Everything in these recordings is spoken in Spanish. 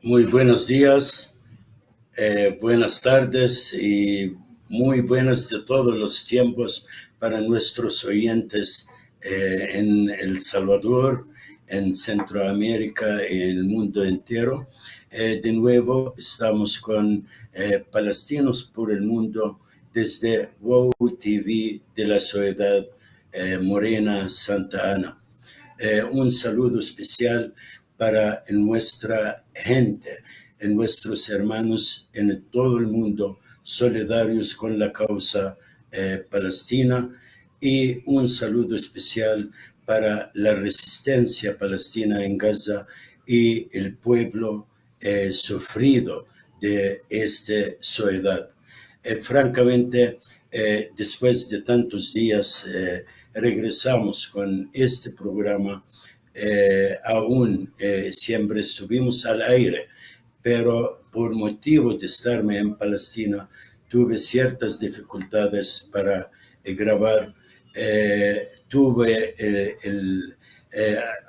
Muy buenos días, buenas tardes y muy buenas de todos los tiempos para nuestros oyentes en El Salvador, en Centroamérica y en el mundo entero. De nuevo estamos con Palestinos por el Mundo desde WOW TV de la Soledad Morena, Santa Ana. Un saludo especial para nuestra gente, en nuestros hermanos en todo el mundo, solidarios con la causa palestina, y un saludo especial para la resistencia palestina en Gaza y el pueblo sufrido de esta soledad. Francamente, después de tantos días, regresamos con este programa. Aún siempre estuvimos al aire, pero por motivo de estarme en Palestina, tuve ciertas dificultades para grabar. Tuve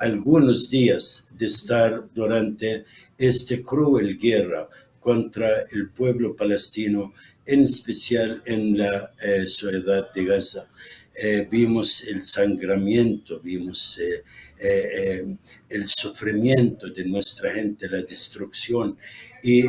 algunos días de estar durante esta cruel guerra contra el pueblo palestino, en especial en la ciudad de Gaza. Vimos el sangramiento, vimos el sufrimiento de nuestra gente, la destrucción, y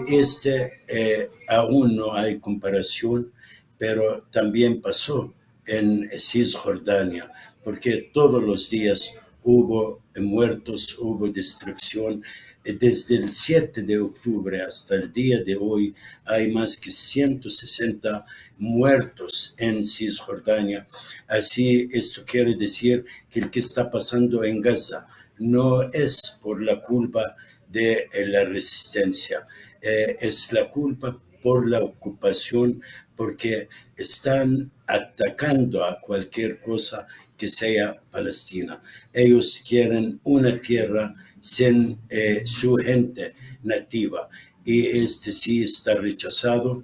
aún no hay comparación, pero también pasó en Cisjordania, porque todos los días hubo muertos, hubo destrucción. Desde el 7 de octubre hasta el día de hoy hay más que 160 muertos en Cisjordania. Así, esto quiere decir que el que está pasando en Gaza no es por la culpa de la resistencia, es la culpa por la ocupación, porque están atacando a cualquier cosa que sea Palestina. Ellos quieren una tierra sin su gente nativa, y este sí está rechazado.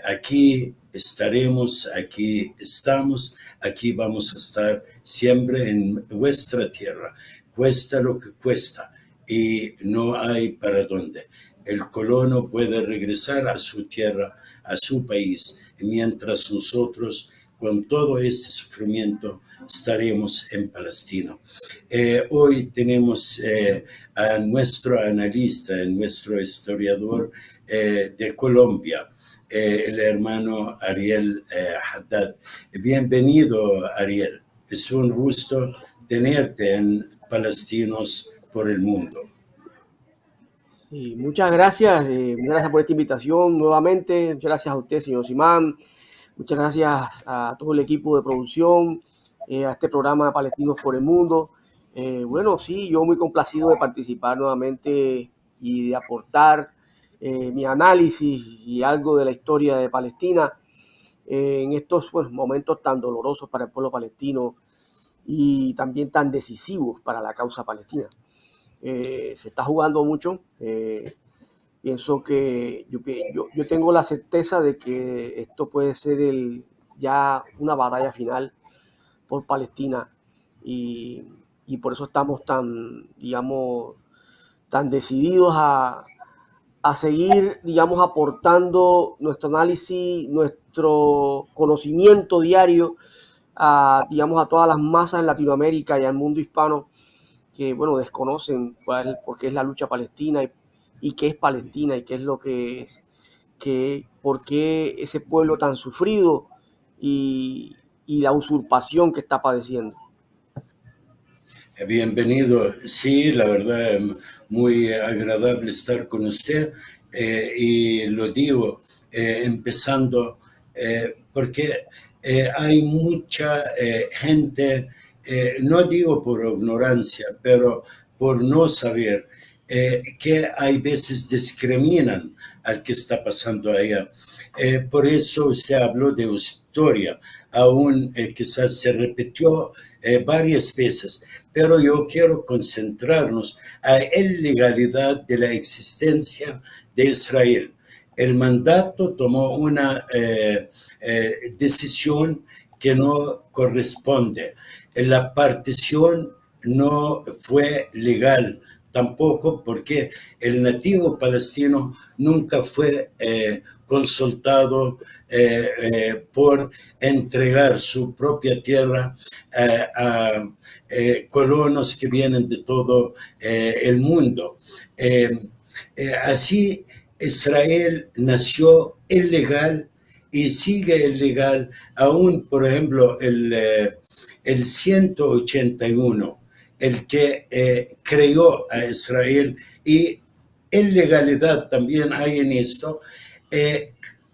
Aquí estaremos, aquí estamos, aquí vamos a estar siempre en vuestra tierra, cuesta lo que cuesta, y no hay para dónde. El colono puede regresar a su tierra, a su país, mientras nosotros, con todo este sufrimiento, estaremos en Palestina. Hoy tenemos a nuestro analista, nuestro historiador de Colombia, el hermano Ariel Haddad. Bienvenido, Ariel. Es un gusto tenerte en Palestinos por el Mundo. Sí, muchas gracias por esta invitación nuevamente. Muchas gracias a usted, señor Simán. Muchas gracias a todo el equipo de producción, a este programa de Palestinos por el Mundo. Bueno, sí, yo muy complacido de participar nuevamente y de aportar mi análisis y algo de la historia de Palestina en estos momentos tan dolorosos para el pueblo palestino y también tan decisivos para la causa palestina. Se está jugando mucho. Pienso que yo tengo la certeza de que esto puede ser ya una batalla final por Palestina, y, y por eso estamos tan decididos a seguir, aportando nuestro análisis, nuestro conocimiento diario a todas las masas en Latinoamérica y al mundo hispano que, desconocen por qué es la lucha palestina y qué es Palestina y qué es lo que es, por qué ese pueblo tan sufrido y la usurpación que está padeciendo. Bienvenido. Sí, la verdad, muy agradable estar con usted. Y lo digo empezando porque hay mucha gente, no digo por ignorancia, pero por no saber, que hay veces discriminan al que está pasando allá. Por eso usted habló de historia, aún quizás se repitió varias veces, pero yo quiero concentrarnos a la ilegalidad de la existencia de Israel. El mandato tomó una decisión que no corresponde. La partición no fue legal tampoco porque el nativo palestino nunca fue consultado por entregar su propia tierra a colonos que vienen de todo el mundo. Así Israel nació ilegal y sigue ilegal, aún por ejemplo el 181, el que creó a Israel, y ilegalidad también hay en esto.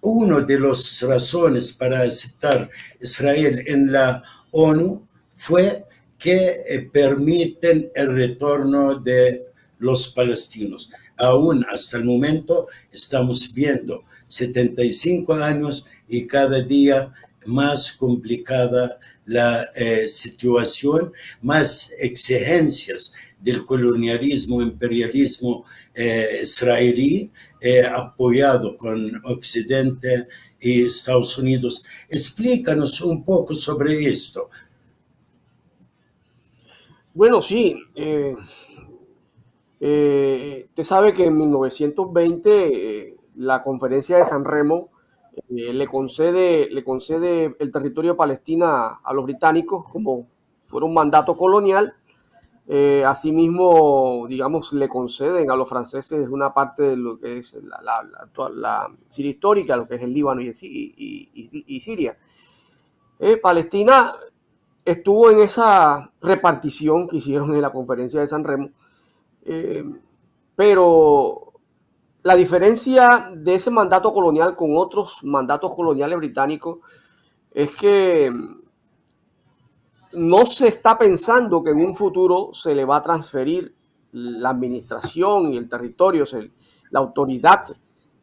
Una de las razones para aceptar Israel en la ONU fue que permiten el retorno de los palestinos. Aún hasta el momento estamos viendo 75 años y cada día más complicada la situación, más exigencias del colonialismo, imperialismo israelí, apoyado con Occidente y Estados Unidos. Explícanos un poco sobre esto. Bueno, sí. Usted sabe que en 1920 la Conferencia de San Remo le concede el territorio de Palestina a los británicos como fuera un mandato colonial. Asimismo, digamos, le conceden a los franceses una parte de lo que es la Siria histórica, lo que es el Líbano y Siria. Palestina estuvo en esa repartición que hicieron en la Conferencia de San Remo, pero la diferencia de ese mandato colonial con otros mandatos coloniales británicos es que no se está pensando que en un futuro se le va a transferir la administración y el territorio, la autoridad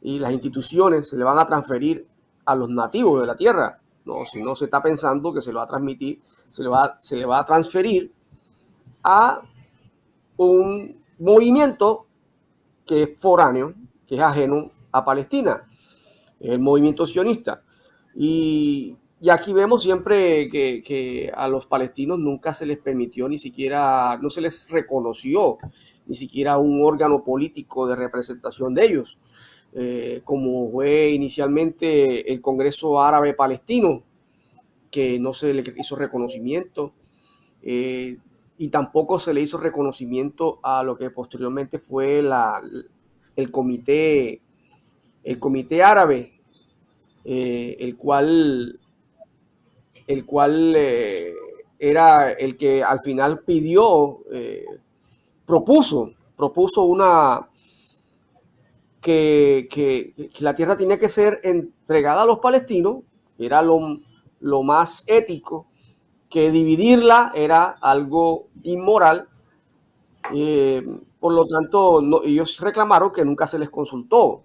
y las instituciones se le van a transferir a los nativos de la tierra. No, sino se está pensando que se le va a transmitir, se le va a transferir a un movimiento que es foráneo, que es ajeno a Palestina, el movimiento sionista. Y aquí vemos siempre que a los palestinos nunca se les permitió ni siquiera, no se les reconoció ni siquiera un órgano político de representación de ellos, como fue inicialmente el Congreso Árabe Palestino, que no se le hizo reconocimiento, y tampoco se le hizo reconocimiento a lo que posteriormente fue el comité árabe, el cual era el que al final propuso que la tierra tenía que ser entregada a los palestinos, que era lo más ético, que dividirla era algo inmoral. Por lo tanto, ellos reclamaron que nunca se les consultó,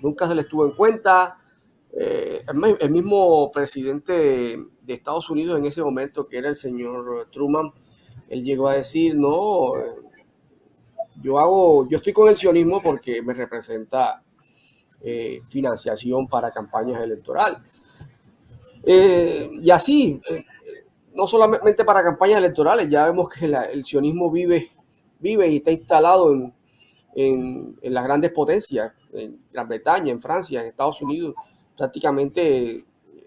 nunca se les tuvo en cuenta. El mismo presidente de Estados Unidos en ese momento, que era el señor Truman, él llegó a decir, no, yo estoy con el sionismo porque me representa financiación para campañas electorales. Y así, no solamente para campañas electorales, ya vemos que el sionismo vive y está instalado en las grandes potencias, en Gran Bretaña, en Francia, en Estados Unidos, prácticamente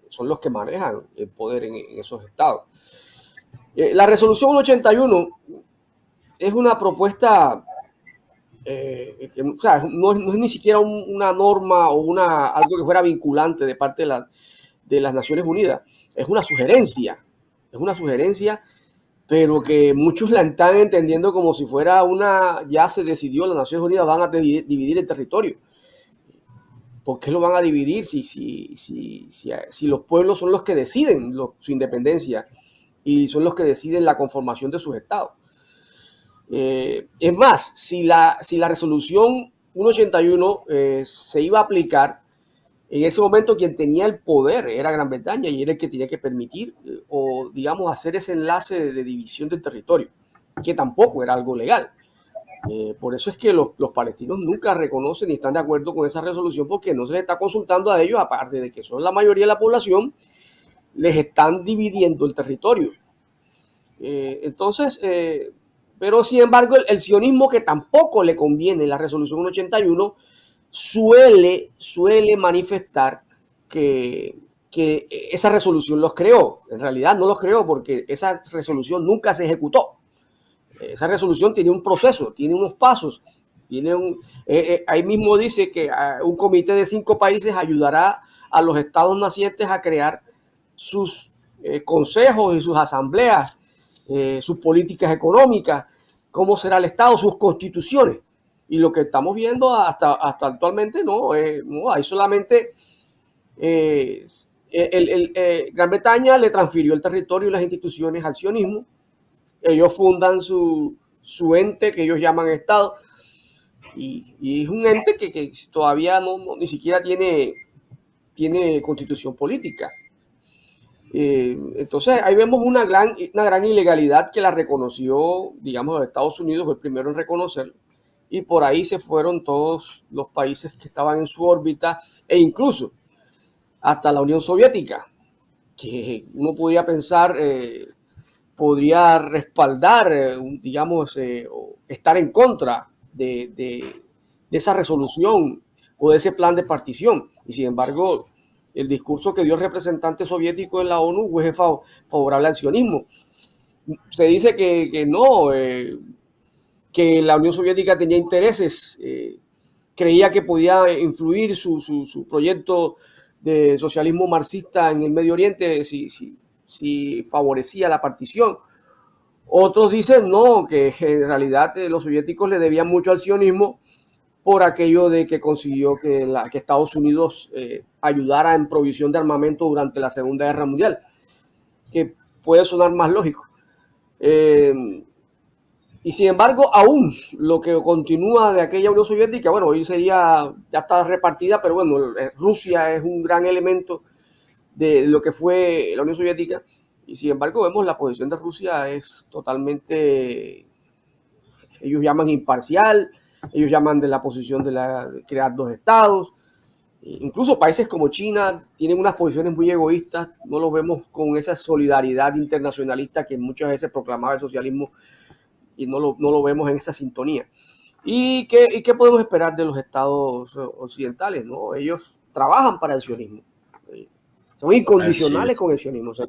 son los que manejan el poder en esos estados. La resolución 181 es una propuesta, o sea, no es ni siquiera una norma o algo que fuera vinculante de parte de las Naciones Unidas, es una sugerencia, pero que muchos la están entendiendo como si fuera ya se decidió, las Naciones Unidas van a dividir el territorio. ¿Por qué lo van a dividir si los pueblos son los que deciden su independencia y son los que deciden la conformación de sus estados? Es más, si la resolución 181 se iba a aplicar, en ese momento quien tenía el poder era Gran Bretaña y era el que tenía que permitir o, digamos, hacer ese enlace de división del territorio, que tampoco era algo legal. Por eso es que los palestinos nunca reconocen ni están de acuerdo con esa resolución, porque no se les está consultando a ellos, aparte de que son la mayoría de la población, les están dividiendo el territorio. Entonces, Pero sin embargo, el sionismo, que tampoco le conviene la resolución 181, suele manifestar que esa resolución los creó. En realidad no los creó, porque esa resolución nunca se ejecutó. Esa resolución tiene un proceso, tiene unos pasos, ahí mismo dice que un comité de 5 países ayudará a los estados nacientes a crear sus consejos y sus asambleas, sus políticas económicas, cómo será el estado, sus constituciones. Y lo que estamos viendo hasta actualmente, no hay solamente Gran Bretaña le transfirió el territorio y las instituciones al sionismo. Ellos fundan su ente que ellos llaman Estado, y es un ente que todavía ni siquiera tiene constitución política. Entonces ahí vemos una gran ilegalidad que la reconoció, digamos, los Estados Unidos, fue el primero en reconocerlo, y por ahí se fueron todos los países que estaban en su órbita, e incluso hasta la Unión Soviética, que uno podía pensar podría respaldar, digamos, o estar en contra de esa resolución o de ese plan de partición. Y sin embargo, el discurso que dio el representante soviético en la ONU fue favorable al sionismo. Se dice que no, que la Unión Soviética tenía intereses, creía que podía influir su proyecto de socialismo marxista en el Medio Oriente si favorecía la partición. Otros dicen no, que en realidad los soviéticos le debían mucho al sionismo por aquello de que consiguió que Estados Unidos ayudara en provisión de armamento durante la Segunda Guerra Mundial, que puede sonar más lógico. Y sin embargo, aún lo que continúa de aquella Unión Soviética, bueno, hoy ya está repartida, pero bueno, Rusia es un gran elemento de lo que fue la Unión Soviética, y sin embargo vemos la posición de Rusia es totalmente, ellos llaman imparcial, ellos llaman de la posición de crear 2 estados. Incluso países como China tienen unas posiciones muy egoístas, no los vemos con esa solidaridad internacionalista que muchas veces proclamaba el socialismo, y no lo vemos en esa sintonía. ¿Y qué podemos esperar de los estados occidentales? ¿No? Ellos trabajan para el sionismo, son incondicionales con el sionismo. O sea,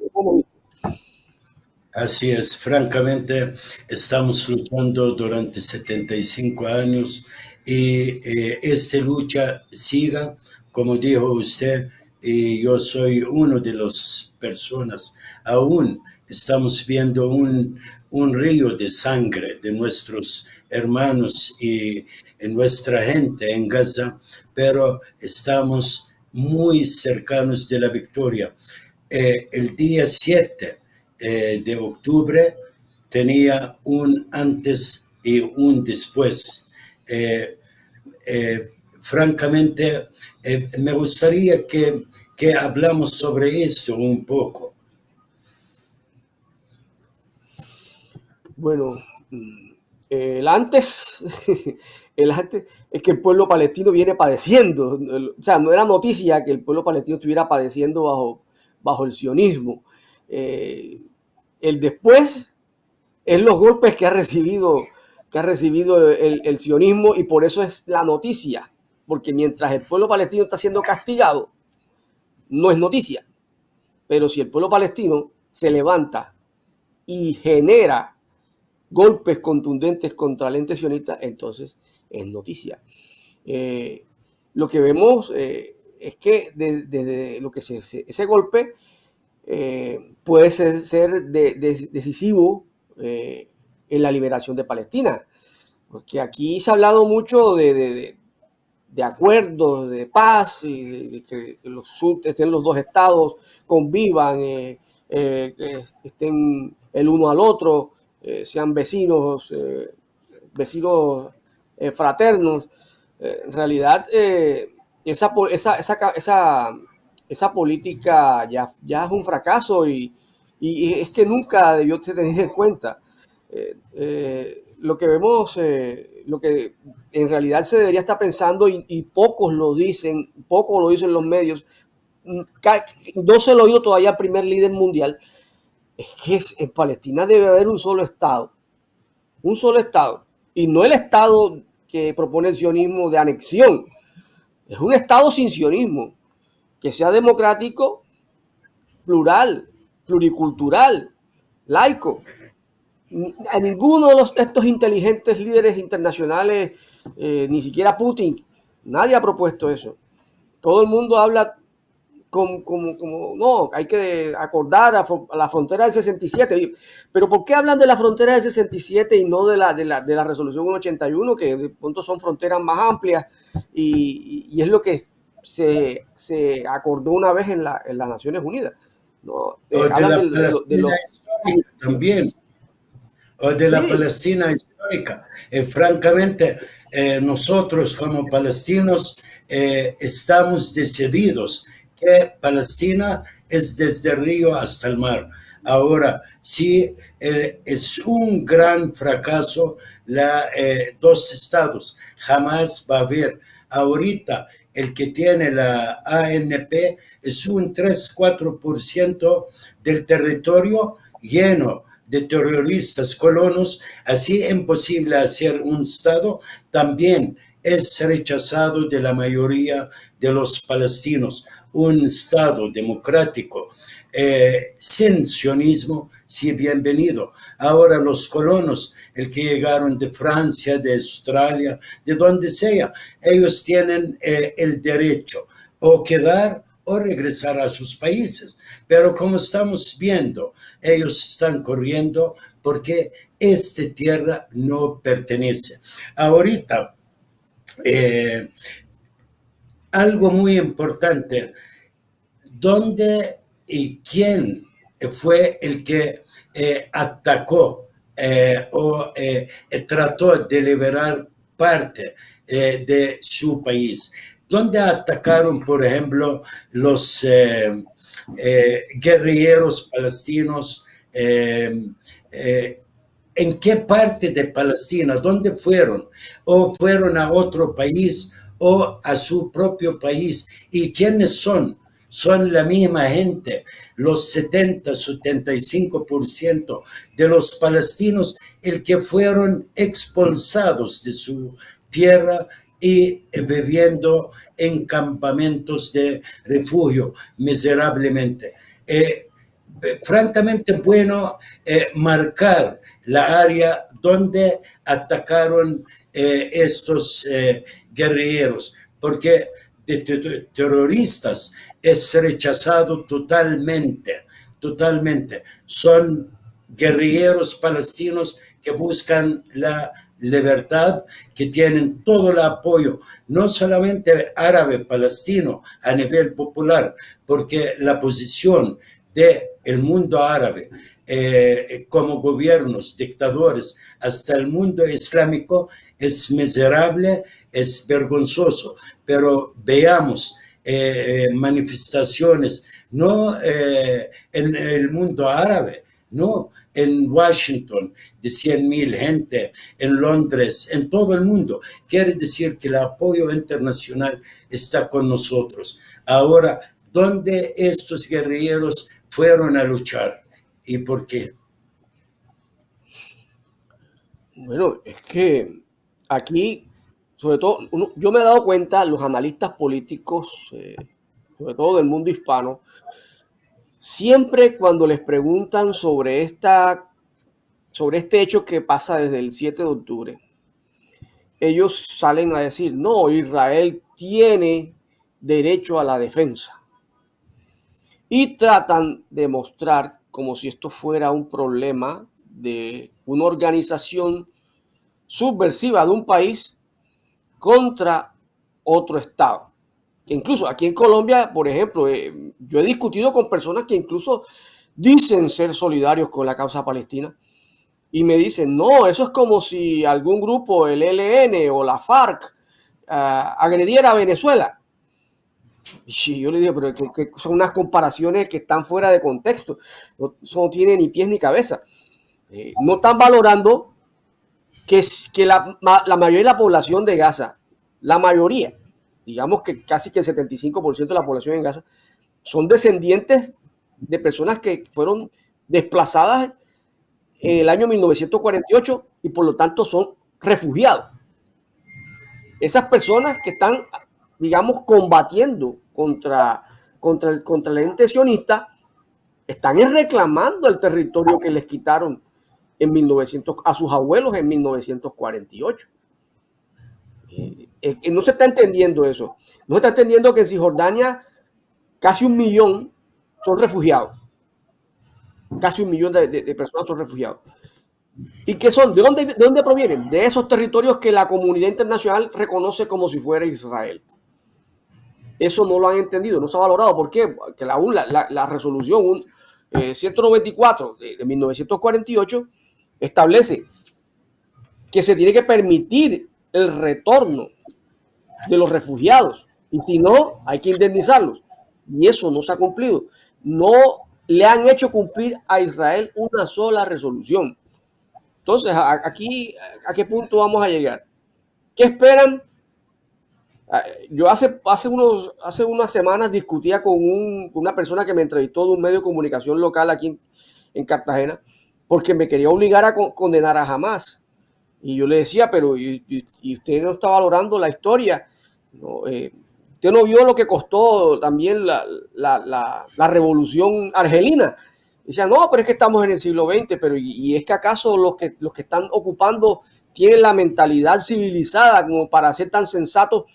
así es, francamente estamos luchando durante 75 años y esta lucha siga, como dijo usted, y yo soy uno de las personas, aún estamos viendo un río de sangre de nuestros hermanos y nuestra gente en Gaza, pero estamos muy cercanos de la victoria. El día 7 de octubre tenía un antes y un después. Francamente, me gustaría que hablamos sobre esto un poco. Bueno, el antes es que el pueblo palestino viene padeciendo. O sea, no era noticia que el pueblo palestino estuviera padeciendo bajo el sionismo. El después es los golpes que ha recibido el sionismo, y por eso es la noticia, porque mientras el pueblo palestino está siendo castigado, no es noticia. Pero si el pueblo palestino se levanta y genera golpes contundentes contra el ente sionista, entonces es noticia. Lo que vemos es que desde lo que ese golpe puede ser decisivo en la liberación de Palestina, porque aquí se ha hablado mucho de acuerdos de paz y de que estén los 2 estados, convivan, que estén el uno al otro, sean vecinos fraternos. En realidad, esa política ya es un fracaso, y es que nunca debió ser tenido en cuenta. Lo que vemos, lo que en realidad se debería estar pensando, y pocos lo dicen los medios, no se lo ha oído todavía al primer líder mundial, es que en Palestina debe haber un solo Estado, un solo Estado, y no el Estado que propone el sionismo de anexión, es un Estado sin sionismo, que sea democrático, plural, pluricultural, laico. A ninguno de estos inteligentes líderes internacionales, ni siquiera Putin, nadie ha propuesto eso. Todo el mundo habla como no, hay que acordar a la frontera del 67. Pero ¿por qué hablan de la frontera del 67 y no de la resolución 181, que de pronto son fronteras más amplias y es lo que se acordó una vez en las Naciones Unidas? ¿No? O de Hablan la de Palestina los... histórica también, o de la Sí, Palestina histórica. Francamente, nosotros como palestinos estamos decididos que Palestina es desde el río hasta el mar. Ahora, sí, es un gran fracaso dos estados. Jamás va a haber. Ahorita, el que tiene la ANP es un 3-4% del territorio lleno de terroristas colonos, así imposible hacer un Estado, también es rechazado de la mayoría de los palestinos. Un Estado democrático sin sionismo, sí, bienvenido. Ahora los colonos, el que llegaron de Francia, de Australia, de donde sea, ellos tienen el derecho o quedar o regresar a sus países. Pero como estamos viendo, ellos están corriendo porque esta tierra no pertenece. Ahorita, algo muy importante, ¿dónde y quién fue el que atacó o trató de liberar parte de su país? ¿Dónde atacaron, por ejemplo, los guerrilleros palestinos? ¿En qué parte de Palestina? ¿Dónde fueron? ¿O fueron a otro país o a su propio país? ¿Y quiénes son? Son la misma gente, los 70-75% de los palestinos, el que fueron expulsados de su tierra y viviendo en campamentos de refugio miserablemente. Francamente bueno marcar la área donde atacaron estos guerrilleros, porque de terroristas es rechazado totalmente, totalmente. Son guerrilleros palestinos que buscan la libertad, que tienen todo el apoyo, no solamente árabe palestino a nivel popular, porque la posición del mundo árabe como gobiernos, dictadores, hasta el mundo islámico es miserable, es vergonzoso, pero veamos manifestaciones, no en el mundo árabe, no en Washington de 100,000 gente, en Londres, en todo el mundo. Quiere decir que el apoyo internacional está con nosotros. Ahora, ¿dónde estos guerrilleros fueron a luchar y por qué? Bueno, es que aquí, sobre todo, yo me he dado cuenta, los analistas políticos, sobre todo del mundo hispano, siempre cuando les preguntan sobre este hecho que pasa desde el 7 de octubre, ellos salen a decir, no, Israel tiene derecho a la defensa. Y tratan de mostrar como si esto fuera un problema de una organización subversiva de un país contra otro Estado. Que incluso aquí en Colombia, por ejemplo, yo he discutido con personas que incluso dicen ser solidarios con la causa palestina y me dicen, no, eso es como si algún grupo, el ELN o la FARC, agrediera a Venezuela. Y yo le digo, pero que son unas comparaciones que están fuera de contexto, eso no tiene ni pies ni cabeza. No están valorando que la mayoría de la población de Gaza, la mayoría, digamos que casi que el 75% de la población en Gaza, son descendientes de personas que fueron desplazadas en el año 1948 y por lo tanto son refugiados. Esas personas que están, digamos, combatiendo contra el ente sionista están reclamando el territorio que les quitaron a sus abuelos en 1948. No se está entendiendo eso. No se está entendiendo que en Cisjordania casi 1 millón son refugiados. Casi 1 millón de personas son refugiados. ¿Y qué son? ¿De dónde provienen? De esos territorios que la comunidad internacional reconoce como si fuera Israel. Eso no lo han entendido, no se ha valorado. ¿Por qué? Porque la resolución 194 de 1948 establece que se tiene que permitir el retorno de los refugiados y si no, hay que indemnizarlos. Y eso no se ha cumplido. No le han hecho cumplir a Israel una sola resolución. Entonces, aquí, ¿a qué punto vamos a llegar? ¿Qué esperan? Yo hace unas semanas discutía con una persona que me entrevistó de un medio de comunicación local aquí en Cartagena, porque me quería obligar a condenar a Hamás. Y yo le decía, pero y usted no está valorando la historia. No, usted no vio lo que costó también la revolución argelina. Decía, no, pero es que estamos en el siglo XX, pero y es que acaso los que están ocupando tienen la mentalidad civilizada como para ser tan sensatos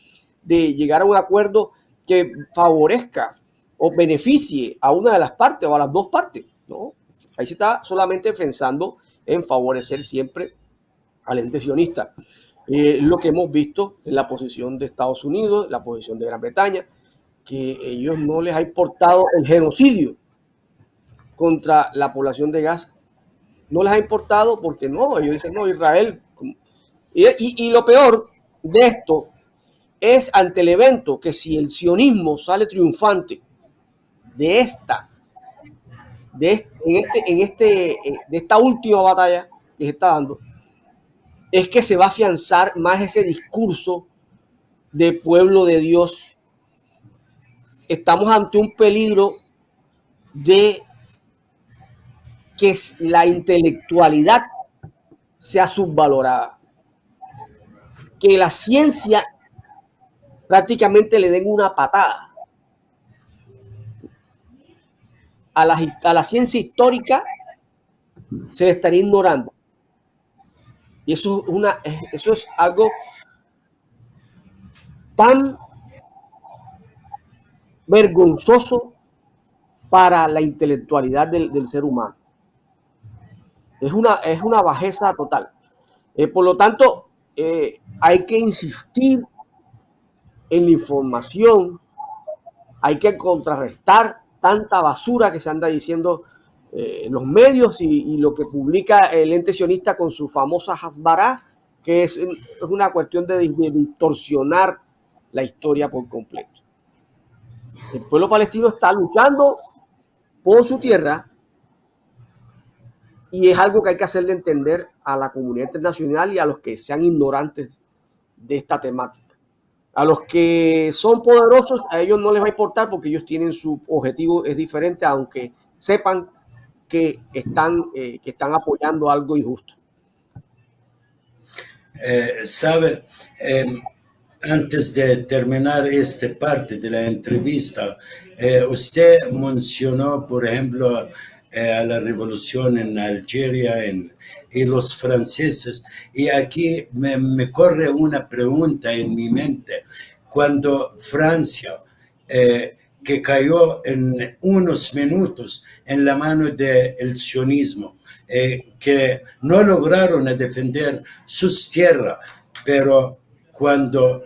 de llegar a un acuerdo que favorezca o beneficie a una de las partes o a las dos partes, ¿no? Ahí se está solamente pensando en favorecer siempre al ente sionista. Lo que hemos visto en la posición de Estados Unidos, la posición de Gran Bretaña, que ellos no les ha importado el genocidio contra la población de Gaza. No les ha importado porque no, ellos dicen, no, Israel. Y lo peor de esto es ante el evento que si el sionismo sale triunfante de esta última batalla que se está dando, es que se va a afianzar más ese discurso de pueblo de Dios. Estamos ante un peligro de que la intelectualidad sea subvalorada, que la ciencia prácticamente le den una patada a la ciencia histórica, se le estaría ignorando. Y eso es algo tan vergonzoso para la intelectualidad del ser humano. Es una bajeza total. Por lo tanto, hay que insistir en la información, hay que contrarrestar tanta basura que se anda diciendo en los medios y lo que publica el ente sionista con su famosa Hasbará, que es una cuestión de distorsionar la historia por completo. El pueblo palestino está luchando por su tierra y es algo que hay que hacerle entender a la comunidad internacional y a los que sean ignorantes de esta temática. A los que son poderosos, a ellos no les va a importar porque ellos tienen su objetivo, es diferente, aunque sepan que están apoyando algo injusto. Sabe, antes de terminar esta parte de la entrevista, usted mencionó, por ejemplo, a la revolución en Algeria y los franceses, y aquí me corre una pregunta en mi mente. Cuando Francia, que cayó en unos minutos en la mano del sionismo, que no lograron defender sus tierras, pero cuando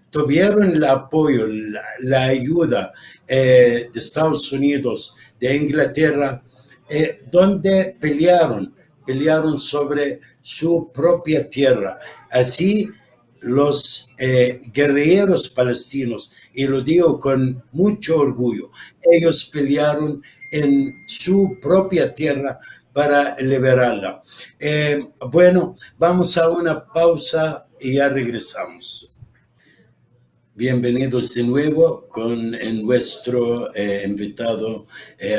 tuvieron el apoyo, la ayuda de Estados Unidos, de Inglaterra, donde pelearon sobre su propia tierra. Así los guerrilleros palestinos, y lo digo con mucho orgullo, ellos pelearon en su propia tierra para liberarla. Bueno, vamos a una pausa y ya regresamos. Bienvenidos de nuevo con nuestro invitado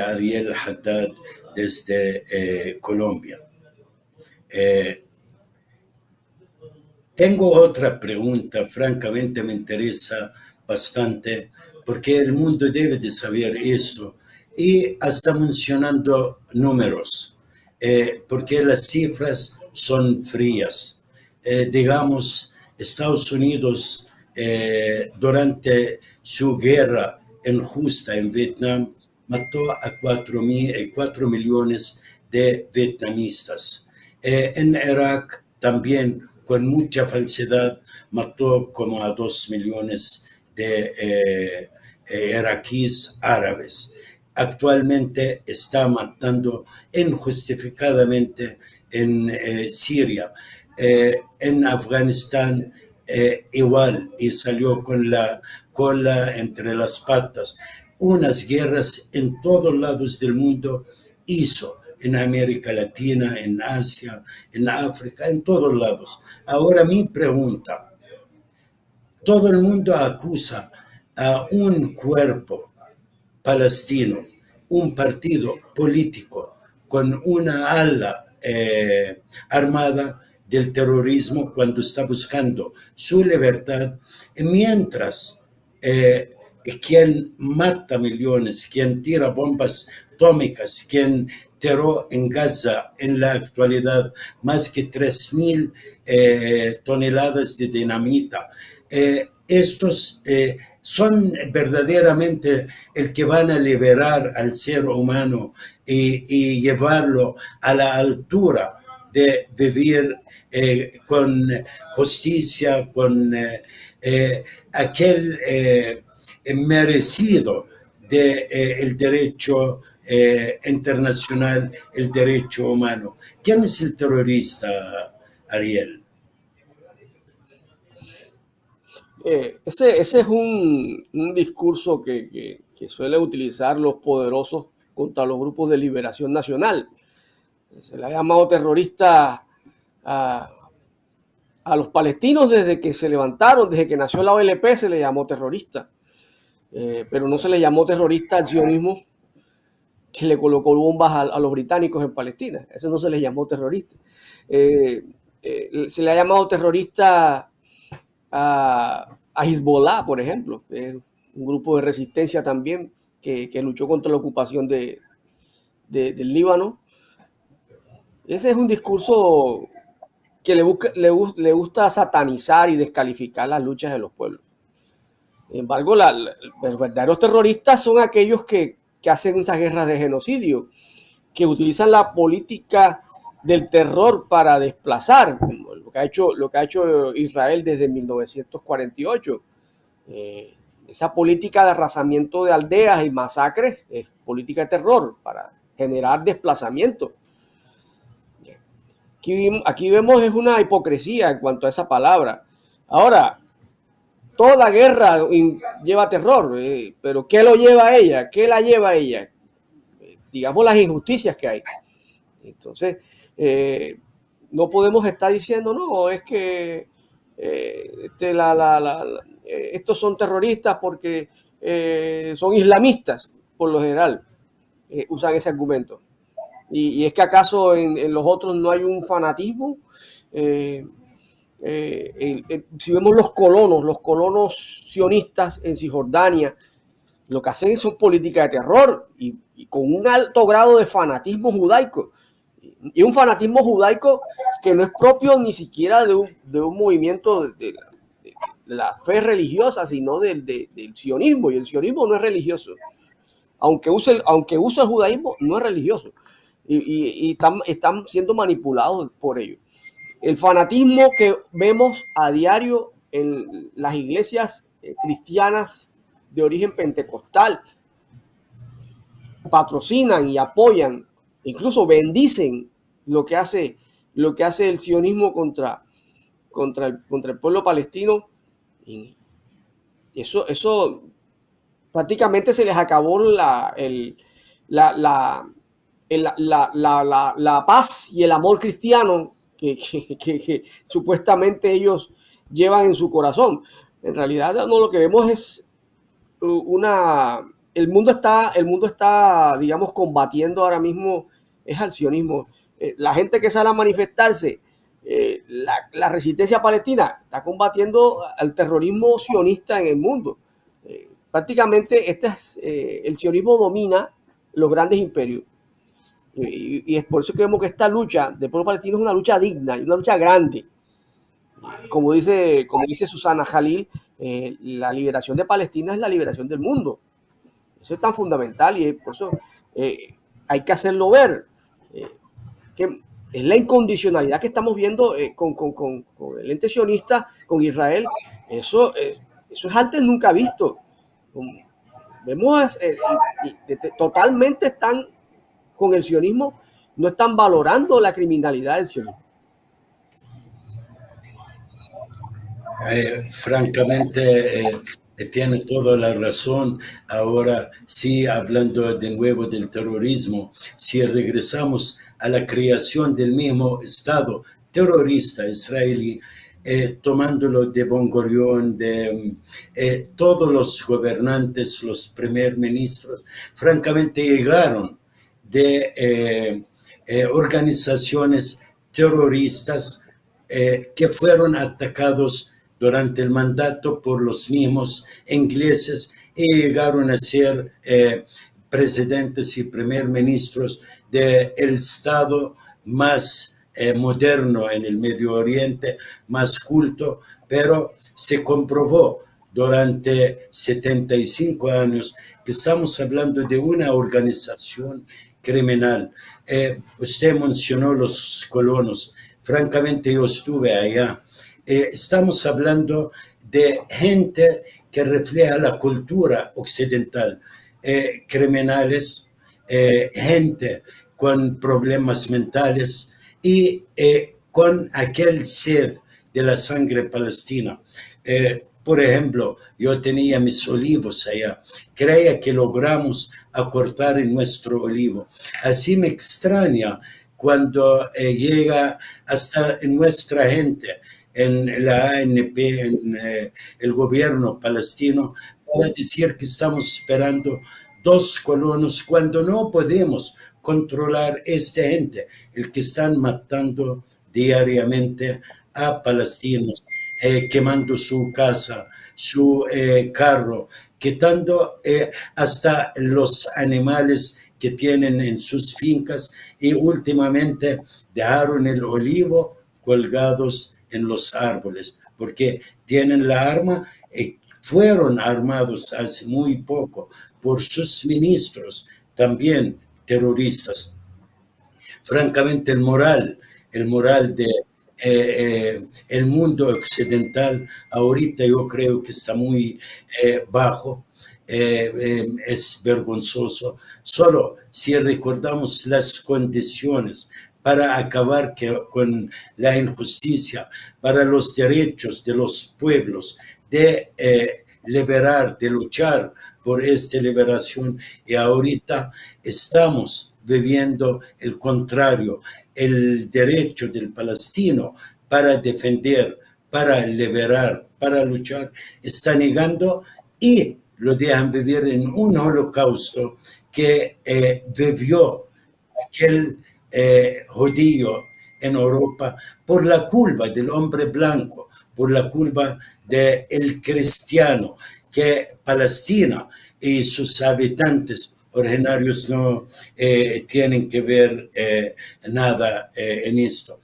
Ariel Haddad desde Colombia. Tengo otra pregunta, francamente me interesa bastante, porque el mundo debe de saber esto, y hasta mencionando números, porque las cifras son frías. Digamos, Estados Unidos, durante su guerra injusta en Vietnam, mató a 4 millones de vietnamitas. En Irak también, con mucha falsedad, mató como a 2 millones de iraquíes árabes. Actualmente está matando injustificadamente en Siria. En Afganistán igual, y salió con la cola entre las patas. Unas guerras en todos lados del mundo hizo, en América Latina, en Asia, en África, en todos lados. Ahora mi pregunta, todo el mundo acusa a un cuerpo palestino, un partido político con una ala armada del terrorismo cuando está buscando su libertad, mientras quien mata millones, quien tira bombas atómicas, quien tiró en Gaza en la actualidad más que 3.000 toneladas de dinamita. Estos son verdaderamente el que van a liberar al ser humano y llevarlo a la altura de vivir con justicia, con aquel merecido de el derecho internacional, el derecho humano. ¿Quién es el terrorista, Ariel? Ese es un discurso que suele utilizar los poderosos contra los grupos de liberación nacional. Se le ha llamado terrorista a los palestinos desde que se levantaron, desde que nació la OLP se le llamó terrorista, pero no se le llamó terrorista al sionismo que le colocó bombas a los británicos en Palestina. Eso no se le llamó terrorista. Se le ha llamado terrorista a Hezbollah, por ejemplo, un grupo de resistencia también que luchó contra la ocupación del Líbano. Ese es un discurso que le gusta satanizar y descalificar las luchas de los pueblos. Sin embargo, los verdaderos terroristas son aquellos que hacen esas guerras de genocidio, que utilizan la política del terror para desplazar, como lo que ha hecho Israel desde 1948. Esa política de arrasamiento de aldeas y masacres es política de terror para generar desplazamiento. Aquí vemos es una hipocresía en cuanto a esa palabra. Ahora, toda guerra lleva terror, pero ¿qué lo lleva a ella? ¿Qué la lleva a ella? Digamos las injusticias que hay. Entonces, no podemos estar diciendo, no, es que estos son terroristas porque son islamistas, por lo general, usan ese argumento. Y es que acaso en los otros no hay un fanatismo. Si vemos los colonos sionistas en Cisjordania, lo que hacen son políticas de terror y con un alto grado de fanatismo judaico. Y un fanatismo judaico que no es propio ni siquiera de un movimiento de la fe religiosa, sino del sionismo. Y el sionismo no es religioso. Aunque use el judaísmo, no es religioso. Y están siendo manipulados por ello. El fanatismo que vemos a diario en las iglesias cristianas de origen pentecostal patrocinan y apoyan, incluso bendicen lo que hace el sionismo contra el pueblo palestino. Y eso prácticamente se les acabó la paz y el amor cristiano que supuestamente ellos llevan en su corazón. En realidad no, lo que vemos es el mundo está, digamos, combatiendo ahora mismo es al sionismo. la gente que sale a manifestarse, la resistencia palestina está combatiendo al terrorismo sionista en el mundo. Prácticamente el sionismo domina los grandes imperios. Y es por eso que vemos que esta lucha del pueblo palestino es una lucha digna y una lucha grande. Como dice Susana Jalil, la liberación de Palestina es la liberación del mundo. Eso es tan fundamental y por eso hay que hacerlo ver. Que es la incondicionalidad que estamos viendo con el ente sionista, con Israel. Eso es antes nunca visto. Vemos totalmente están con el sionismo, no están valorando la criminalidad del sionismo. Francamente, tiene toda la razón. Ahora, sí, hablando de nuevo del terrorismo, si regresamos a la creación del mismo Estado terrorista israelí, tomándolo de Ben Gurión, de todos los gobernantes, los primer ministros, francamente llegaron de organizaciones terroristas que fueron atacados durante el mandato por los mismos ingleses y llegaron a ser presidentes y primer ministros del Estado más moderno en el Medio Oriente, más culto, pero se comprobó durante 75 años que estamos hablando de una organización criminal. Usted mencionó los colonos. Francamente, yo estuve allá. Estamos hablando de gente que refleja la cultura occidental, criminales, gente con problemas mentales y con aquel sed de la sangre palestina. Por ejemplo, yo tenía mis olivos allá. Creía que logramos acortar en nuestro olivo. Así me extraña cuando llega hasta en nuestra gente, en la ANP, en el gobierno palestino, para decir que estamos esperando 2 colonos cuando no podemos controlar esta gente, el que están matando diariamente a palestinos, quemando su casa, su carro, quitando hasta los animales que tienen en sus fincas y últimamente dejaron el olivo colgados en los árboles porque tienen la arma. Fueron armados hace muy poco por sus ministros, también terroristas. Francamente, el moral de el mundo occidental ahorita yo creo que está muy bajo. Es vergonzoso. Solo si recordamos las condiciones para acabar con la injusticia, para los derechos de los pueblos, de liberar, de luchar por esta liberación, y ahorita estamos viviendo el contrario. El derecho del palestino para defender, para liberar, para luchar, está negando y lo dejan vivir en un holocausto que vivió aquel judío en Europa por la culpa del hombre blanco, por la culpa del cristiano, que Palestina y sus habitantes originarios no tienen que ver nada en esto.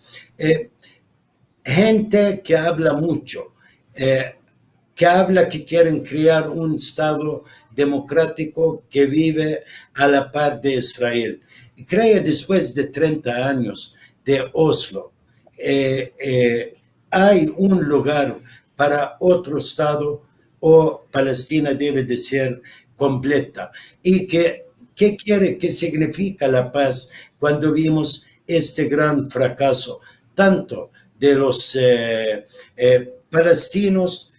Gente que habla mucho, que habla que quieren crear un Estado democrático que vive a la par de Israel. Y cree después de 30 años de Oslo, hay un lugar para otro Estado o Palestina debe de ser completa. ¿Y qué quiere, qué significa la paz cuando vimos este gran fracaso, tanto de los palestinos,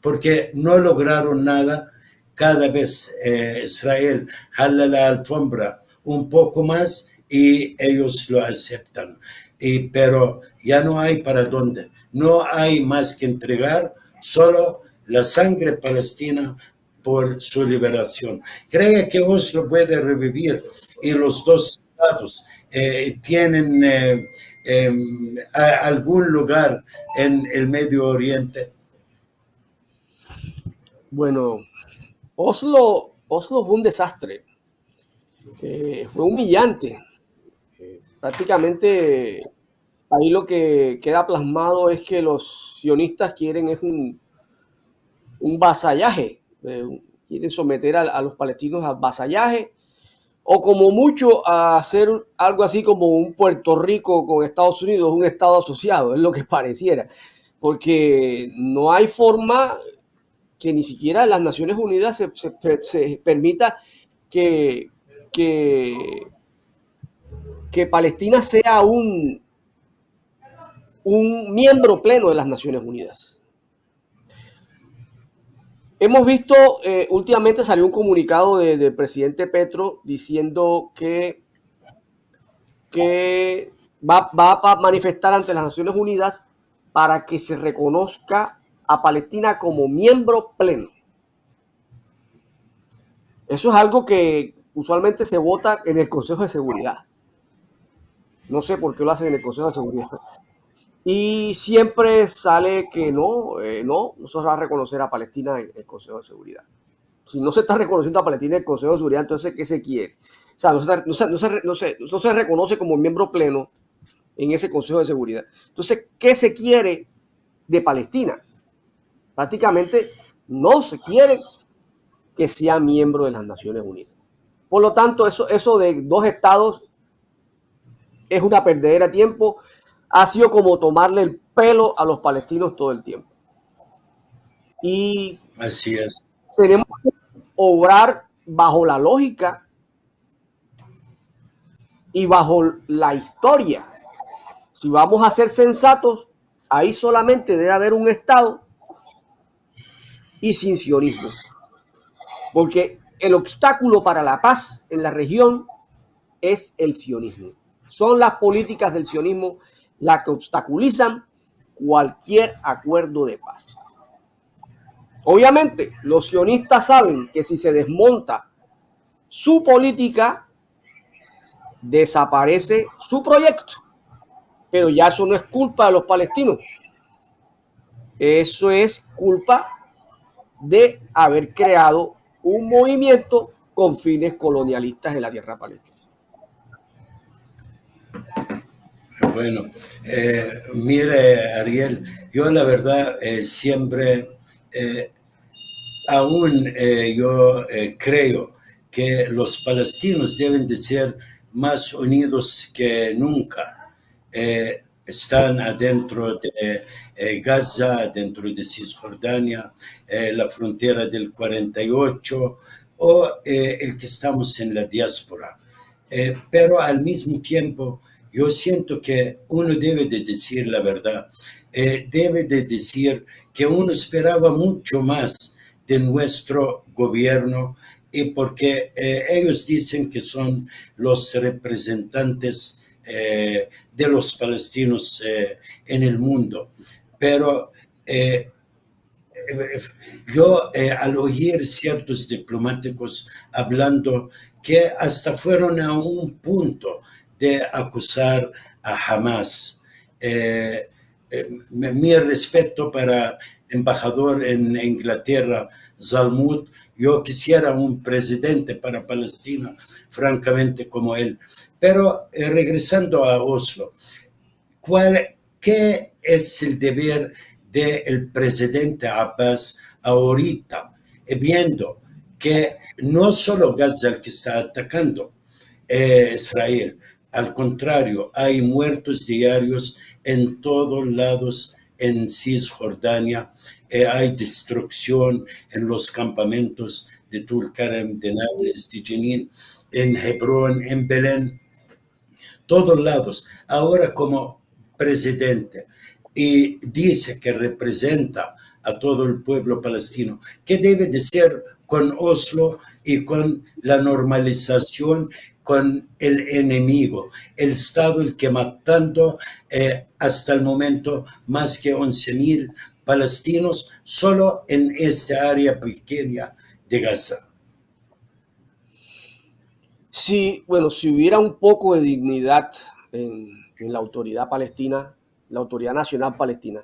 porque no lograron nada? Cada vez Israel jala la alfombra un poco más y ellos lo aceptan. Pero ya no hay para dónde, no hay más que entregar, solo la sangre palestina por su liberación. Cree que Oslo puede revivir y los 2 estados tienen algún lugar en el Medio Oriente? Bueno, Oslo fue un desastre, fue humillante. Prácticamente ahí lo que queda plasmado es que los sionistas quieren es un vasallaje, quieren someter a los palestinos al vasallaje o como mucho a hacer algo así como un Puerto Rico con Estados Unidos, un estado asociado, es lo que pareciera, porque no hay forma que ni siquiera las Naciones Unidas se permita que, que, que Palestina sea un miembro pleno de las Naciones Unidas. Hemos visto, últimamente salió un comunicado del presidente Petro diciendo que va a manifestar ante las Naciones Unidas para que se reconozca a Palestina como miembro pleno. Eso es algo que usualmente se vota en el Consejo de Seguridad. No sé por qué lo hacen en el Consejo de Seguridad. Y siempre sale que no se va a reconocer a Palestina en el Consejo de Seguridad. Si no se está reconociendo a Palestina en el Consejo de Seguridad, entonces, ¿qué se quiere? O sea, no se reconoce como miembro pleno en ese Consejo de Seguridad. Entonces, ¿qué se quiere de Palestina? Prácticamente no se quiere que sea miembro de las Naciones Unidas. Por lo tanto, eso de dos estados es una perdedera de tiempo. Ha sido como tomarle el pelo a los palestinos todo el tiempo. Y Así es. tenemos que obrar bajo la lógica y bajo la historia. Si vamos a ser sensatos, ahí solamente debe haber un Estado y sin sionismo. Porque el obstáculo para la paz en la región es el sionismo. Son las políticas del sionismo las que obstaculizan cualquier acuerdo de paz. Obviamente, los sionistas saben que si se desmonta su política, desaparece su proyecto. Pero ya eso no es culpa de los palestinos. Eso es culpa de haber creado un movimiento con fines colonialistas en la tierra palestina. Bueno, mire, Ariel, yo la verdad siempre, aún yo creo que los palestinos deben de ser más unidos que nunca. Están adentro de Gaza, dentro de Cisjordania, la frontera del 48 o el que estamos en la diáspora. Pero al mismo tiempo, yo siento que uno debe de decir la verdad, debe de decir que uno esperaba mucho más de nuestro gobierno y porque ellos dicen que son los representantes de los palestinos en el mundo. Pero yo al oír ciertos diplomáticos hablando que hasta fueron a un punto de acusar a Hamas. Mi respeto para el embajador en Inglaterra, Zalmut. Yo quisiera un presidente para Palestina, francamente, como él. Pero regresando a Oslo, ¿qué es el deber del presidente Abbas ahorita, viendo que no solo Gaza el que está atacando Israel, al contrario, hay muertos diarios en todos lados en Cisjordania, hay destrucción en los campamentos de Tulkarem, de Nablus, de Jenin, en Hebrón, en Belén, todos lados. Ahora como presidente y dice que representa a todo el pueblo palestino, ¿qué debe de ser con Oslo y con la normalización con el enemigo, el Estado el que matando hasta el momento más que 11,000 palestinos solo en esta área pequeña de Gaza? bueno, si hubiera un poco de dignidad en la autoridad palestina, la autoridad nacional palestina,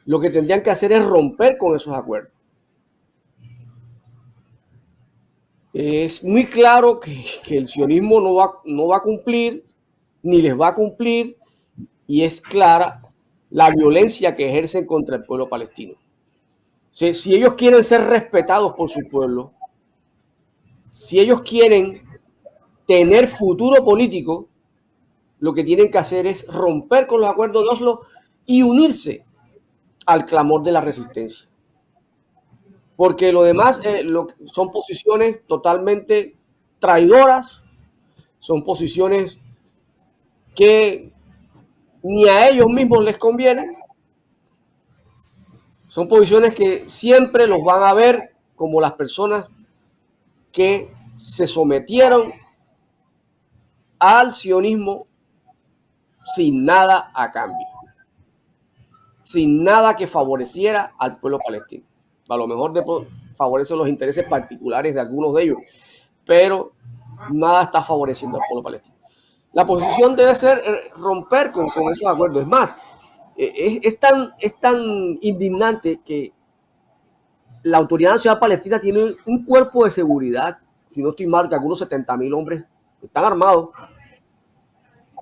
lo que tendrían que hacer es romper con esos acuerdos. Es muy claro que el sionismo no va a cumplir, ni les va a cumplir, y es clara la violencia que ejercen contra el pueblo palestino. Si ellos quieren ser respetados por su pueblo, si ellos quieren tener futuro político, lo que tienen que hacer es romper con los acuerdos de Oslo y unirse al clamor de la resistencia. Porque lo demás son posiciones totalmente traidoras, son posiciones que ni a ellos mismos les convienen, son posiciones que siempre los van a ver como las personas que se sometieron al sionismo sin nada a cambio, sin nada que favoreciera al pueblo palestino. A lo mejor favorece los intereses particulares de algunos de ellos, pero nada está favoreciendo al pueblo palestino. La posición debe ser romper con esos acuerdos. Es más, es tan indignante que la Autoridad Nacional Palestina tiene un cuerpo de seguridad, si no estoy mal, que algunos 70,000 hombres están armados,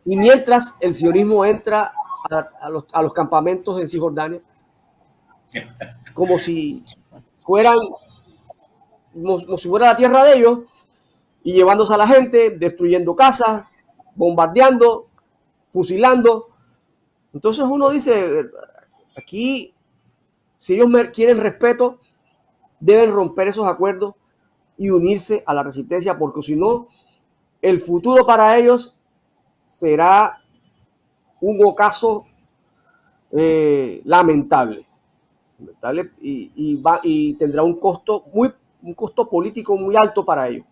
y mientras el sionismo entra a los campamentos en Cisjordania, como si fuera la tierra de ellos, y llevándose a la gente, destruyendo casas, bombardeando, fusilando. Entonces uno dice, aquí, si ellos quieren respeto, deben romper esos acuerdos y unirse a la resistencia, porque si no, el futuro para ellos será un ocaso lamentable y tendrá un costo político muy alto para ellos.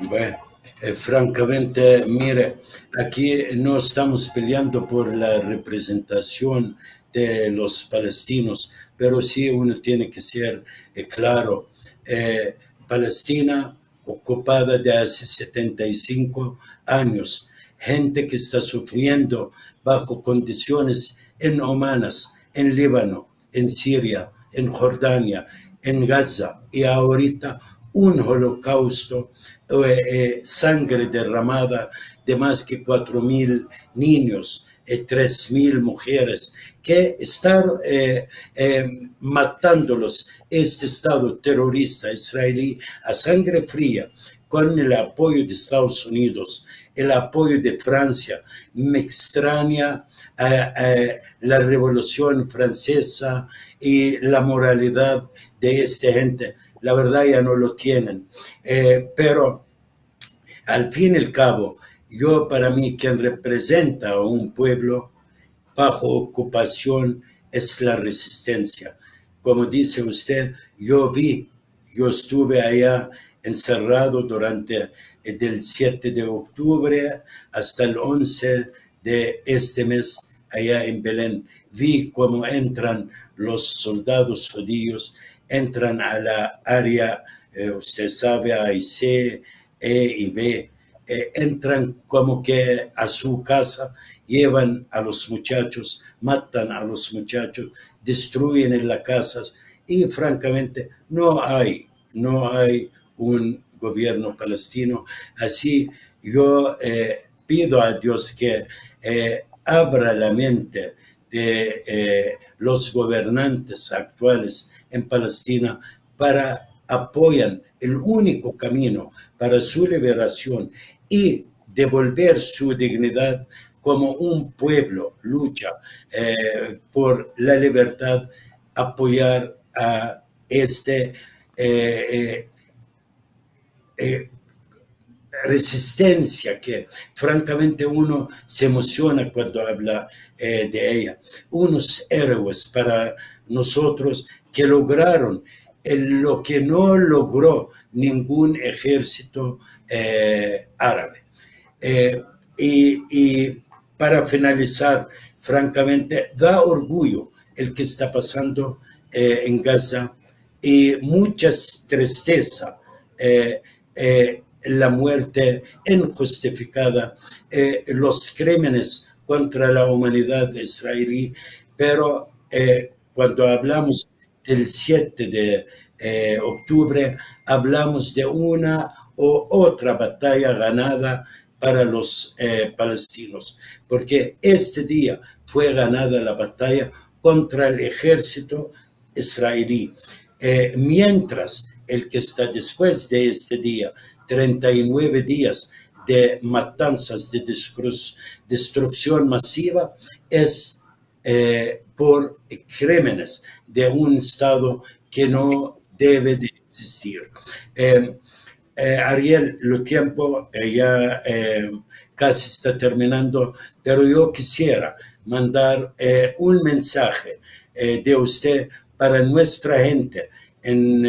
Bueno, francamente, mire, aquí no estamos peleando por la representación de los palestinos, pero sí uno tiene que ser claro. Palestina ocupada de hace 75 años, gente que está sufriendo bajo condiciones inhumanas en Líbano, en Siria, en Jordania, en Gaza, y ahorita un holocausto, sangre derramada de más que 4,000 niños, 3,000 mujeres, que están matándolos este Estado terrorista israelí a sangre fría, con el apoyo de Estados Unidos, el apoyo de Francia. Me extraña la Revolución Francesa y la moralidad de esta gente. La verdad ya no lo tienen. Pero al fin y al cabo, para mí, quien representa a un pueblo bajo ocupación es la resistencia. Como dice usted, yo estuve allá encerrado durante del 7 de octubre hasta el 11 de este mes allá en Belén. Vi cómo entran los soldados judíos, entran a la área, usted sabe, A y C, E y B, entran como que a su casa, llevan a los muchachos, matan a los muchachos, destruyen en las casas, y francamente no hay un gobierno palestino. Así yo pido a Dios que abra la mente de los gobernantes actuales en Palestina para apoyar el único camino para su liberación y devolver su dignidad como un pueblo lucha por la libertad, apoyar a resistencia que francamente uno se emociona cuando habla de ella. Unos héroes para nosotros que lograron lo que no logró ningún ejército árabe. Y para finalizar, francamente, da orgullo el que está pasando en Gaza y mucha tristeza la muerte injustificada, los crímenes contra la humanidad israelí, pero cuando hablamos del 7 de octubre, hablamos de una u otra batalla ganada para los palestinos, porque este día fue ganada la batalla contra el ejército israelí, mientras el que está después de este día, 39 días de matanzas, de destrucción masiva, es por crímenes de un Estado que no debe de existir. Ariel, el tiempo ya casi está terminando, pero yo quisiera mandar un mensaje de usted para nuestra gente en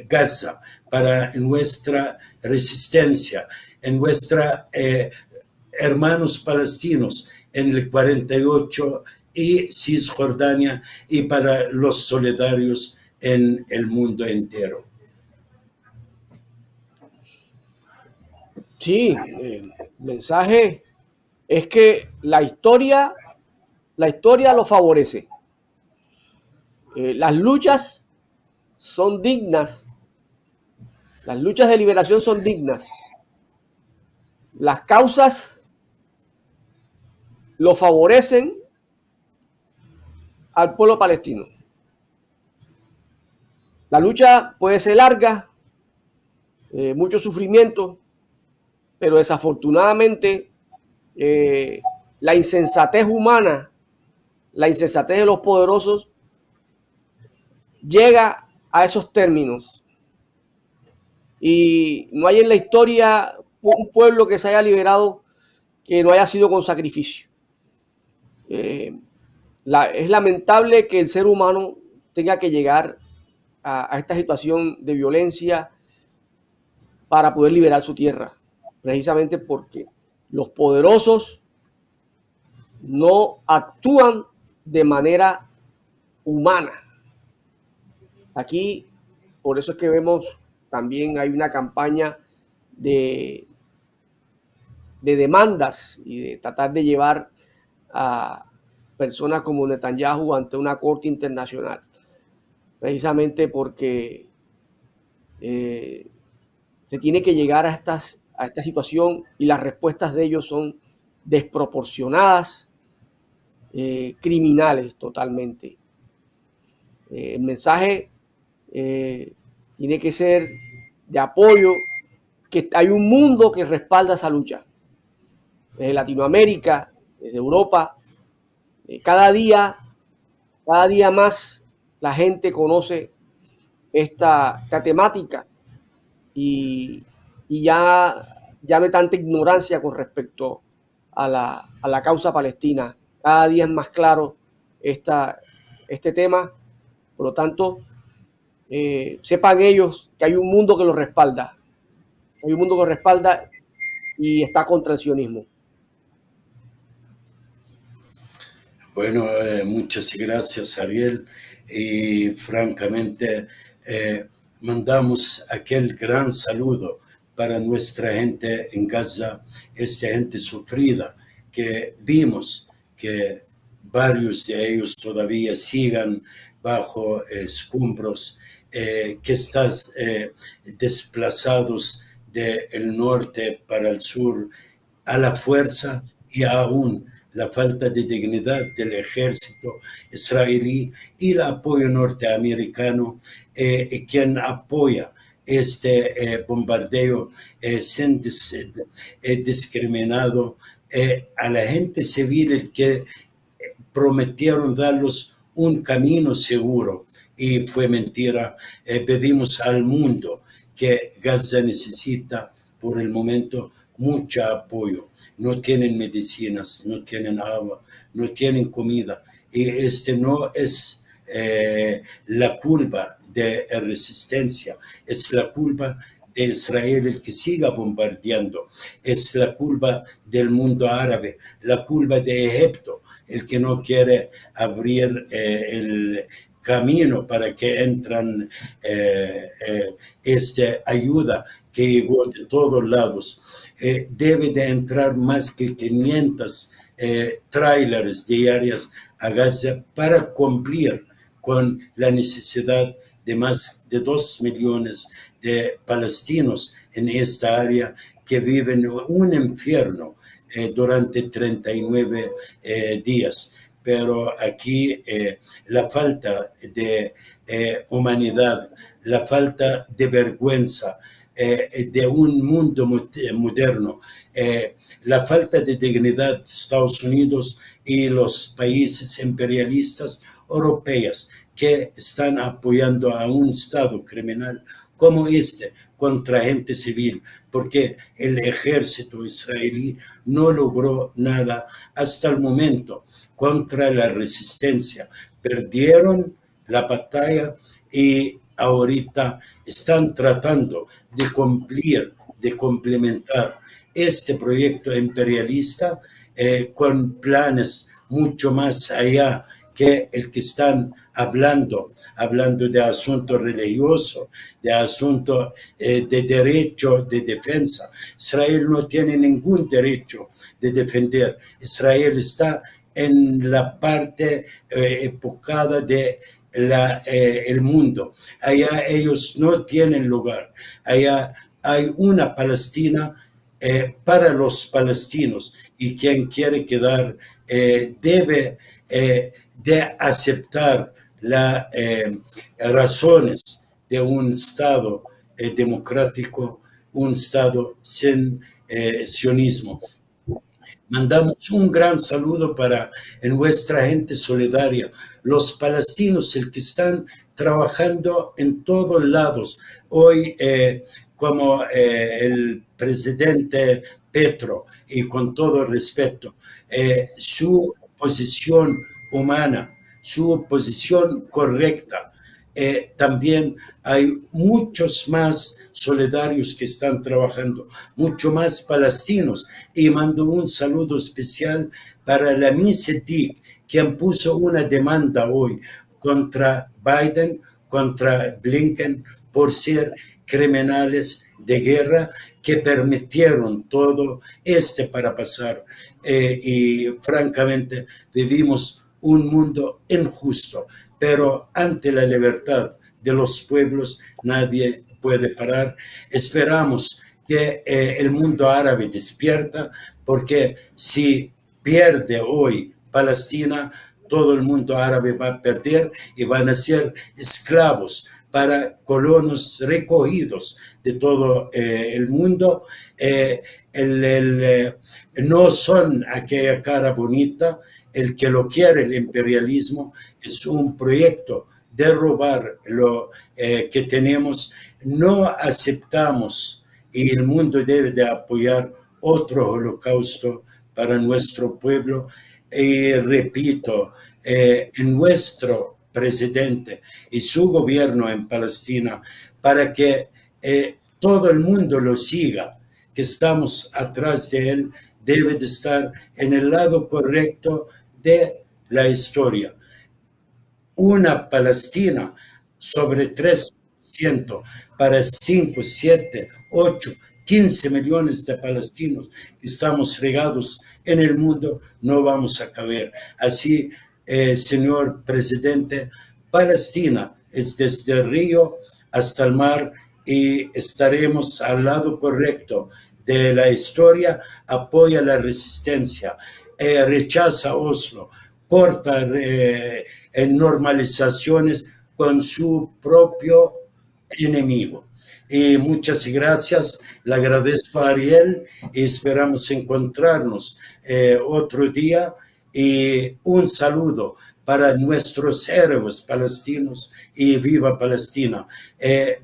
Gaza, para nuestra resistencia, en nuestra hermanos palestinos en el 48 y Cisjordania, y para los solidarios en el mundo entero. Sí, el mensaje es que la historia lo favorece. Las luchas son dignas, las luchas de liberación son dignas. Las causas lo favorecen al pueblo palestino. La lucha puede ser larga, mucho sufrimiento, pero desafortunadamente la insensatez humana, la insensatez de los poderosos llega a esos términos. Y no hay en la historia un pueblo que se haya liberado que no haya sido con sacrificio. Es lamentable que el ser humano tenga que llegar a esta situación de violencia para poder liberar su tierra, precisamente porque los poderosos no actúan de manera humana. Aquí, por eso es que vemos también hay una campaña de demandas y de tratar de llevar a personas como Netanyahu ante una corte internacional, precisamente porque se tiene que llegar a esta situación y las respuestas de ellos son desproporcionadas, criminales totalmente. El mensaje tiene que ser de apoyo, que hay un mundo que respalda esa lucha. Desde Latinoamérica, desde Europa, cada día más la gente conoce esta temática y ya no hay tanta ignorancia con respecto a la causa palestina. Cada día es más claro este tema. Por lo tanto, sepan ellos que hay un mundo que los respalda. Hay un mundo que los respalda y está contra el sionismo. Bueno, muchas gracias, Ariel. Y francamente, mandamos aquel gran saludo para nuestra gente en Gaza, esta gente sufrida, que vimos que varios de ellos todavía sigan bajo escombros, que están desplazados del norte para el sur a la fuerza y aún la falta de dignidad del ejército israelí y el apoyo norteamericano, quien apoya este bombardeo sin discriminado a la gente civil que prometieron darles un camino seguro, y fue mentira. Pedimos al mundo que Gaza necesita por el momento mucho apoyo. No tienen medicinas, no tienen agua, no tienen comida. Y no es la culpa de la resistencia, es la culpa de Israel el que siga bombardeando, es la culpa del mundo árabe, la culpa de Egipto, el que no quiere abrir el camino para que entran esta ayuda que llegó de todos lados. Debe de entrar más que 500 trailers diarias a Gaza para cumplir con la necesidad de más de 2 millones de palestinos en esta área que viven un infierno durante 39 días. Pero aquí la falta de humanidad, la falta de vergüenza de un mundo moderno, la falta de dignidad de Estados Unidos y los países imperialistas europeos que están apoyando a un Estado criminal como este contra gente civil, porque el ejército israelí no logró nada hasta el momento contra la resistencia. Perdieron la batalla y ahorita están tratando de cumplir, de complementar este proyecto imperialista con planes mucho más allá que el que están hablando de asuntos religiosos, de asuntos de derecho de defensa. Israel no tiene ningún derecho de defender. Israel está en la parte enfocada de el mundo. Allá ellos no tienen lugar. Allá hay una Palestina para los palestinos, y quien quiere quedar debe de aceptar las razones de un Estado democrático, un Estado sin sionismo. Mandamos un gran saludo para nuestra gente solidaria, los palestinos, el que están trabajando en todos lados. Hoy, como el presidente Petro, y con todo respeto, su posición humana, su posición correcta, también hay muchos más solidarios que están trabajando, mucho más palestinos, y mando un saludo especial para la Misetic, quien puso una demanda hoy contra Biden, contra Blinken, por ser criminales de guerra que permitieron todo para pasar. Y francamente vivimos un mundo injusto, pero ante la libertad de los pueblos nadie puede parar. Esperamos que el mundo árabe despierta, porque si pierde hoy Palestina, todo el mundo árabe va a perder y van a ser esclavos para colonos recogidos de todo el mundo. No son aquella cara bonita. El que lo quiere, el imperialismo, es un proyecto de robar lo que tenemos. No aceptamos, y el mundo debe de apoyar otro holocausto para nuestro pueblo. Y repito, nuestro presidente y su gobierno en Palestina, para que todo el mundo lo siga, que estamos atrás de él, debe de estar en el lado correcto de la historia. Una Palestina sobre 3% para 5, 7, 8, 15 millones de palestinos que estamos regados en el mundo, no vamos a caber. Así, señor presidente, Palestina es desde el río hasta el mar, y estaremos al lado correcto de la historia. Apoya la resistencia, rechaza Oslo, corta normalizaciones con su propio enemigo. Y muchas gracias, le agradezco a Ariel, y esperamos encontrarnos otro día. Y un saludo para nuestros héroes palestinos, y viva Palestina,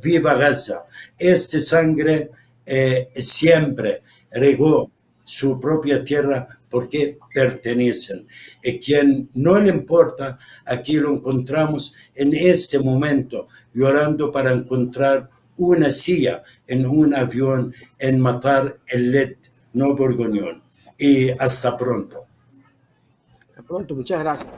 viva Gaza. Sangre siempre regó su propia tierra porque pertenecen. Quien no le importa, aquí lo encontramos en este momento, llorando para encontrar una silla en un avión en Matar el No Bourguignon. Y hasta pronto. Hasta pronto, muchas gracias.